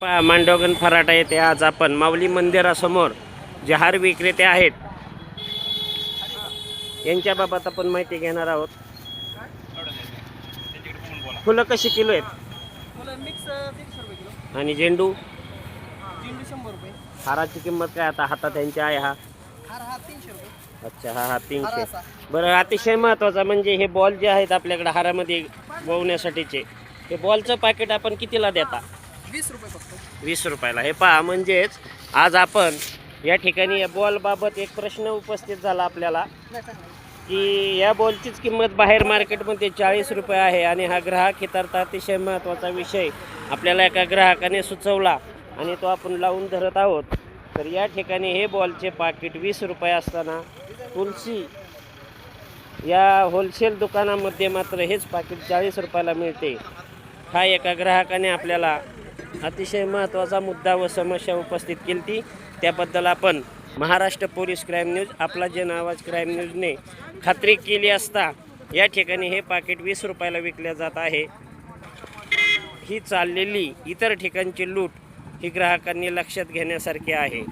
मांडवगण फराटा येथे आज आपण माऊली मंदिरासमोर जे हार विक्रेते आहेत यांच्याबाबत आपण माहिती घेणार आहोत. फुलं कशी किलो आहेत? फुलं मिक्स 150 रुपये किलो आणि झेंडू झेंडू 100 रुपये. हाराची किंमत काय आता हातात यांच्या आहे हा? हार हा 300 रुपये. अच्छा, हा 300. हार असा. बरं, अतिशय महत्त्वाचा म्हणजे हे बॉल जे आहेत आपल्याकडे हारामध्ये वळवण्यासाठीचे, हे बॉलचं पॅकेट आपण कितीला देता? 20 रुपये फक्त. 20 रुपयाला. हे पहा, म्हणजेच आज आपण या ठिकाणी या बॉलबाबत एक प्रश्न उपस्थित झाला आपल्याला की या बॉलचीच किंमत बाहेर मार्केटमध्ये 40 रुपये आहे आणि हा ग्राहक हितार्थ अतिशय महत्त्वाचा विषय आपल्याला एका ग्राहकाने सुचवला आणि तो आपण लावून धरत आहोत. तर या ठिकाणी हे बॉलचे पाकिट 20 रुपये असताना तुलसी या होलसेल दुकानामध्ये मात्र हेच पाकिट 40 रुपयाला मिळते. हा एका ग्राहकाने आपल्याला अतिशय महत्त्वाचा मुद्दा व समस्या उपस्थित केली ती, त्याबद्दल आपण महाराष्ट्र पोलीस क्राईम न्यूज आपला जन आवाज क्राईम न्यूजने खात्री केली असता या ठिकाणी हे पाकिट 20 रुपयाला विकले जात आहे. ही चाललेली इतर ठिकाणची लूट ही ग्राहकांनी लक्षात घेण्यासारखी आहे.